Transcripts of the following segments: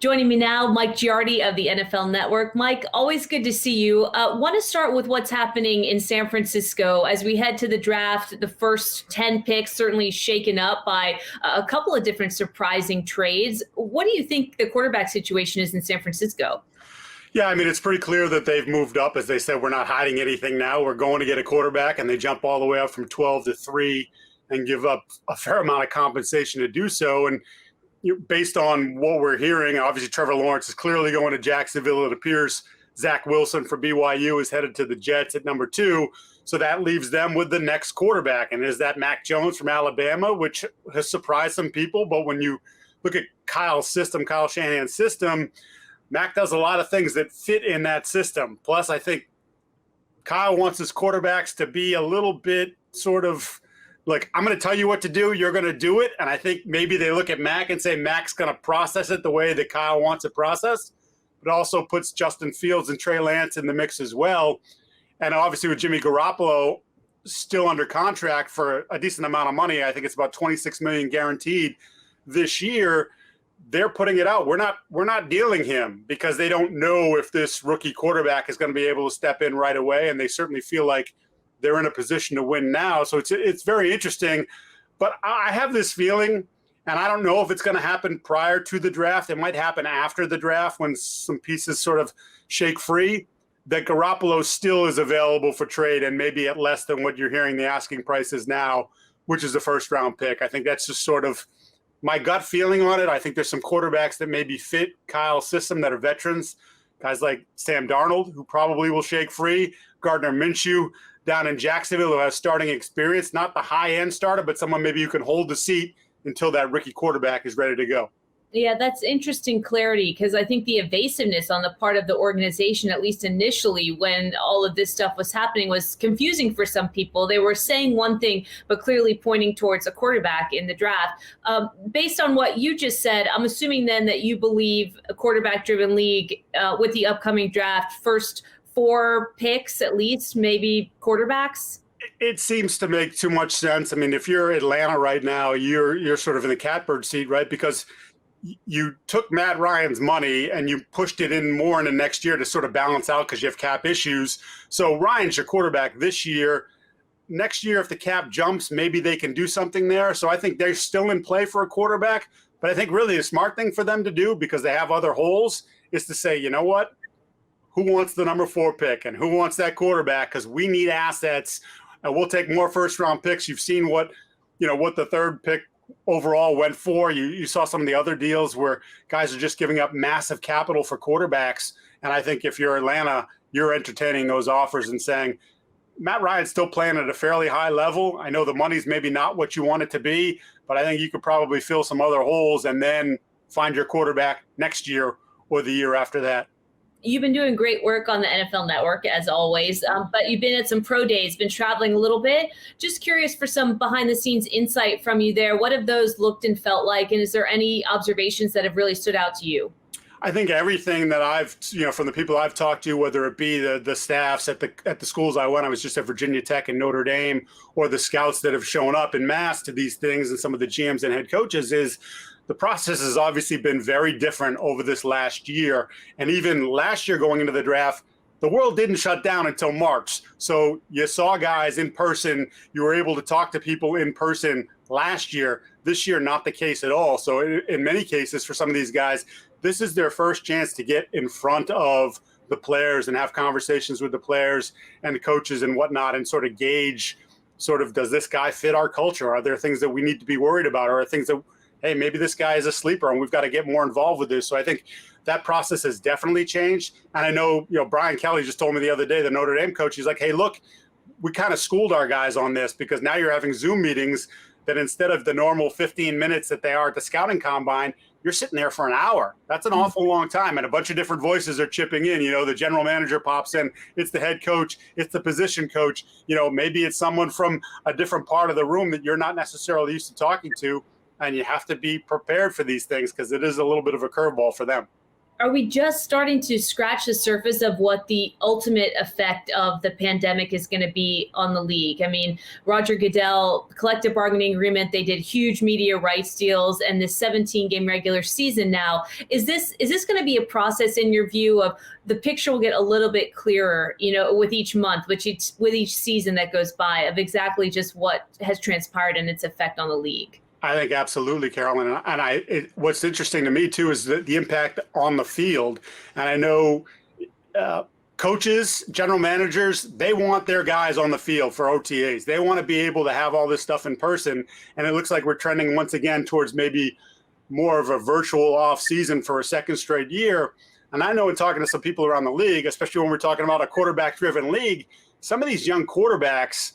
Joining me now, Mike Giardi of the NFL Network. Mike, always good to see you. Want to start with what's happening in San Francisco as we head to the draft. The first 10 picks certainly shaken up by a couple of different surprising trades. What do you think the quarterback situation is in San Francisco? Yeah, I mean, it's pretty clear that they've moved up. As they said, we're not hiding anything now. We're going to get a quarterback, and they jump all the way up from 12 to 3 and give up a fair amount of compensation to do so. And based on what we're hearing, obviously Trevor Lawrence is clearly going to Jacksonville. It appears Zach Wilson for BYU is headed to the Jets at number 2. So that leaves them with the next quarterback. And is that Mac Jones from Alabama, which has surprised some people. But when you look at Kyle Shanahan's system, Mac does a lot of things that fit in that system. Plus, I think Kyle wants his quarterbacks to be a little bit sort of like, I'm going to tell you what to do, you're going to do it. And I think maybe they look at Mac and say Mac's going to process it the way that Kyle wants it processed, but also puts Justin Fields and Trey Lance in the mix as well. And obviously with Jimmy Garoppolo still under contract for a decent amount of money, I think it's about $26 million guaranteed this year, they're putting it out. We're not dealing him because they don't know if this rookie quarterback is going to be able to step in right away. And they certainly feel like they're in a position to win now. So it's very interesting. But I have this feeling, and I don't know if it's going to happen prior to the draft. It might happen after the draft when some pieces sort of shake free, that Garoppolo still is available for trade and maybe at less than what you're hearing the asking price is now, which is the first round pick. I think that's just sort of my gut feeling on it. I think there's some quarterbacks that maybe fit Kyle's system that are veterans, guys like Sam Darnold, who probably will shake free, Gardner Minshew down in Jacksonville, who has starting experience, not the high-end starter, but someone maybe you can hold the seat until that rookie quarterback is ready to go. Yeah, that's interesting clarity, because I think the evasiveness on the part of the organization, at least initially when all of this stuff was happening, was confusing for some people. They were saying one thing, but clearly pointing towards a quarterback in the draft. Based on what you just said, I'm assuming then that you believe a quarterback-driven league with the upcoming draft, first 4 picks at least, maybe quarterbacks? It seems to make too much sense. I mean, if you're Atlanta right now, you're sort of in the catbird seat, right? Because you took Matt Ryan's money and you pushed it in more in the next year to sort of balance out because you have cap issues. So Ryan's your quarterback this year. Next year, if the cap jumps, maybe they can do something there. So I think they're still in play for a quarterback. But I think really a smart thing for them to do, because they have other holes, is to say, you know what? Who wants the number 4 pick and who wants that quarterback? Because we need assets, and we'll take more first-round picks. You've seen what the 3rd pick overall went for. You saw some of the other deals where guys are just giving up massive capital for quarterbacks. And I think if you're Atlanta, you're entertaining those offers and saying, Matt Ryan's still playing at a fairly high level. I know the money's maybe not what you want it to be, but I think you could probably fill some other holes and then find your quarterback next year or the year after that. You've been doing great work on the NFL Network, as always, but you've been at some pro days, been traveling a little bit. Just curious for some behind-the-scenes insight from you there. What have those looked and felt like, and is there any observations that have really stood out to you? I think everything that I've, from the people I've talked to, whether it be the staffs at the schools I went, I was just at Virginia Tech and Notre Dame, or the scouts that have shown up en masse to these things, and some of the GMs and head coaches, is the process has obviously been very different over this last year. And even last year going into the draft, the world didn't shut down until March. So you saw guys in person. You were able to talk to people in person last year. This year, not the case at all. So in many cases, for some of these guys, this is their first chance to get in front of the players and have conversations with the players and the coaches and whatnot, and sort of gauge, does this guy fit our culture? Are there things that we need to be worried about? Or are things that, hey, maybe this guy is a sleeper and we've got to get more involved with this? So I think that process has definitely changed. And I know, Brian Kelly just told me the other day, the Notre Dame coach, he's like, hey, look, we kind of schooled our guys on this, because now you're having Zoom meetings that instead of the normal 15 minutes that they are at the scouting combine, you're sitting there for an hour. That's an awful long time. And a bunch of different voices are chipping in. The general manager pops in. It's the head coach. It's the position coach. Maybe it's someone from a different part of the room that you're not necessarily used to talking to. And you have to be prepared for these things, because it is a little bit of a curveball for them. are we just starting to scratch the surface of what the ultimate effect of the pandemic is going to be on the league? I mean, Roger Goodell, collective bargaining agreement, they did huge media rights deals, and this 17-game regular season now. Is this going to be a process in your view of the picture will get a little bit clearer, with each month, with each season that goes by, of exactly just what has transpired and its effect on the league? I think absolutely, Carolyn. And what's interesting to me, too, is the impact on the field. And I know coaches, general managers, they want their guys on the field for OTAs. They want to be able to have all this stuff in person. And it looks like we're trending once again towards maybe more of a virtual off season for a second straight year. And I know in talking to some people around the league, especially when we're talking about a quarterback-driven league, some of these young quarterbacks,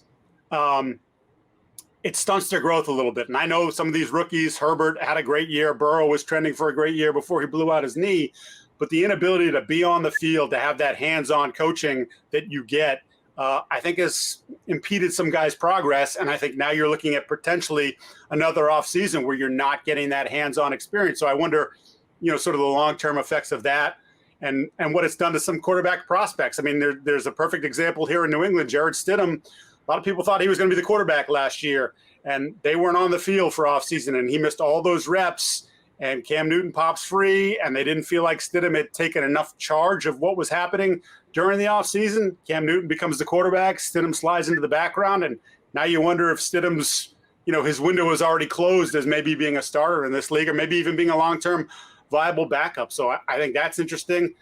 it stunts their growth a little bit. And I know some of these rookies, Herbert had a great year. Burrow was trending for a great year before he blew out his knee. But the inability to be on the field, to have that hands-on coaching that you get, I think has impeded some guys' progress. And I think now you're looking at potentially another offseason where you're not getting that hands-on experience. So I wonder, sort of the long-term effects of that and what it's done to some quarterback prospects. I mean, there's a perfect example here in New England, Jarrett Stidham. A lot of people thought he was going to be the quarterback last year, and they weren't on the field for offseason, and he missed all those reps, and Cam Newton pops free, and they didn't feel like Stidham had taken enough charge of what was happening during the offseason. Cam Newton becomes the quarterback. Stidham slides into the background, and now you wonder if Stidham's, his window is already closed as maybe being a starter in this league or maybe even being a long-term viable backup. So I think that's interesting.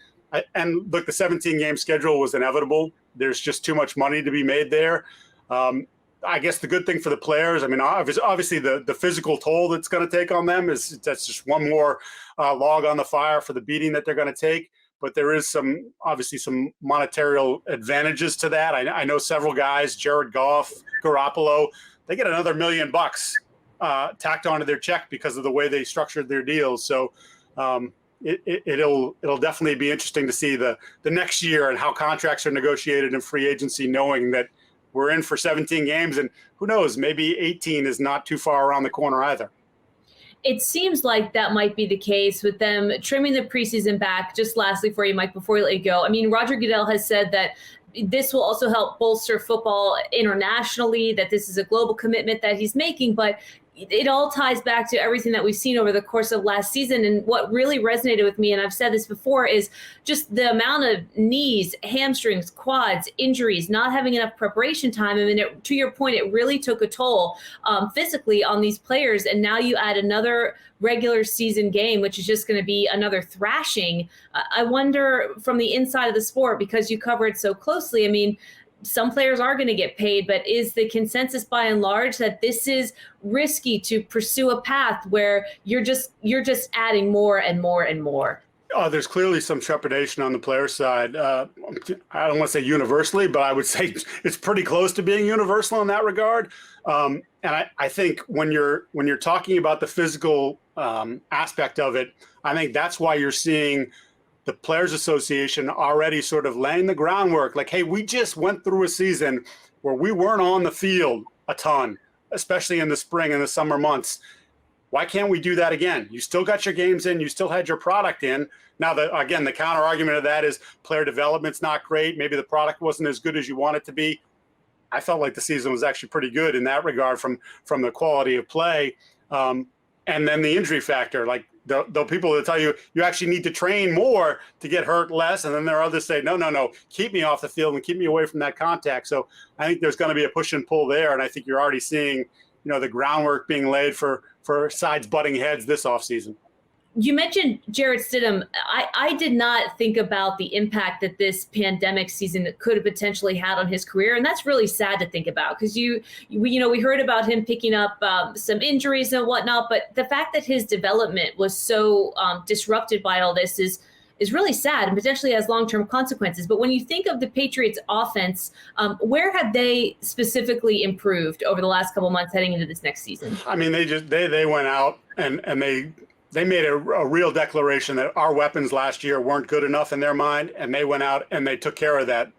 And look, the 17-game schedule was inevitable. There's just too much money to be made there. I guess the good thing for the players, I mean, obviously the physical toll that's going to take on them that's just one more log on the fire for the beating that they're going to take. But there is obviously some monetary advantages to that. I know several guys, Jared Goff, Garoppolo, they get another $1 million tacked onto their check because of the way they structured their deals. So it'll definitely be interesting to see the next year and how contracts are negotiated in free agency, knowing that we're in for 17 games, and who knows, maybe 18 is not too far around the corner either. It seems like that might be the case with them trimming the preseason back. Just lastly for you, Mike, before we let you go, I mean, Roger Goodell has said that this will also help bolster football internationally, that this is a global commitment that he's making, but it all ties back to everything that we've seen over the course of last season. And what really resonated with me, and I've said this before, is just the amount of knees, hamstrings, quads, injuries, not having enough preparation time. I mean, to your point, it really took a toll physically on these players. And now you add another regular season game, which is just going to be another thrashing. I wonder from the inside of the sport, because you cover it so closely, I mean, some players are going to get paid, but is the consensus by and large that this is risky to pursue a path where you're just adding more and more and more? There's clearly some trepidation on the player side. I don't want to say universally, but I would say it's pretty close to being universal in that regard. And I think when you're talking about the physical aspect of it, I think that's why you're seeing the Players Association already sort of laying the groundwork. Like, hey, we just went through a season where we weren't on the field a ton, especially in the spring and the summer months. Why can't we do that again? You still got your games in. You still had your product in. Now, the counter argument of that is player development's not great. Maybe the product wasn't as good as you want it to be. I felt like the season was actually pretty good in that regard from the quality of play. And then the injury factor, like, the people that tell you actually need to train more to get hurt less. And then there are others say, no, keep me off the field and keep me away from that contact. So I think there's going to be a push and pull there. And I think you're already seeing, the groundwork being laid for sides butting heads this offseason. You mentioned Jarrett Stidham. I did not think about the impact that this pandemic season could have potentially had on his career. And that's really sad to think about, because we heard about him picking up some injuries and whatnot. But the fact that his development was so disrupted by all this is really sad and potentially has long-term consequences. But when you think of the Patriots offense, where have they specifically improved over the last couple of months heading into this next season? I mean, they went out and they made a real declaration that our weapons last year weren't good enough in their mind, and they went out and they took care of that.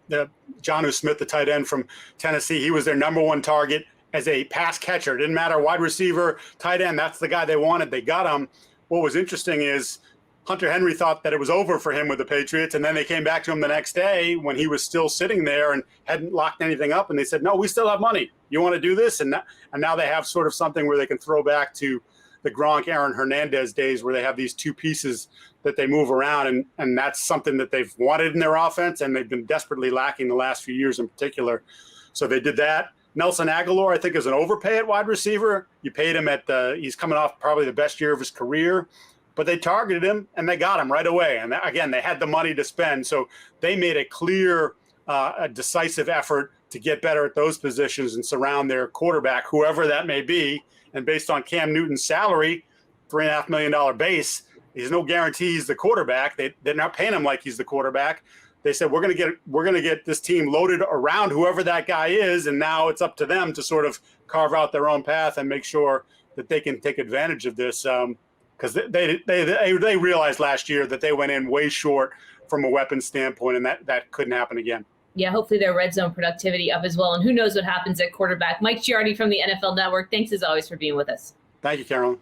Jonnu Smith, the tight end from Tennessee, he was their number one target as a pass catcher. It didn't matter, wide receiver, tight end, that's the guy they wanted. They got him. What was interesting is Hunter Henry thought that it was over for him with the Patriots, and then they came back to him the next day when he was still sitting there and hadn't locked anything up, and they said, no, we still have money. You want to do this? And now they have sort of something where they can throw back to the Gronk, Aaron Hernandez days where they have these two pieces that they move around, and that's something that they've wanted in their offense, and they've been desperately lacking the last few years in particular. So they did that. Nelson Aguilar, I think, is an overpay at wide receiver. You paid him he's coming off probably the best year of his career. But they targeted him, and they got him right away. And again, they had the money to spend. So they made a clear, a decisive effort to get better at those positions and surround their quarterback, whoever that may be. And based on Cam Newton's salary, $3.5 million base, there's no guarantee he's the quarterback. They're not paying him like he's the quarterback. They said, we're going to get this team loaded around whoever that guy is. And now it's up to them to sort of carve out their own path and make sure that they can take advantage of this. Because they realized last year that they went in way short from a weapons standpoint, and that couldn't happen again. Yeah, hopefully their red zone productivity up as well. And who knows what happens at quarterback. Mike Giardi from the NFL Network, thanks as always for being with us. Thank you, Carolyn.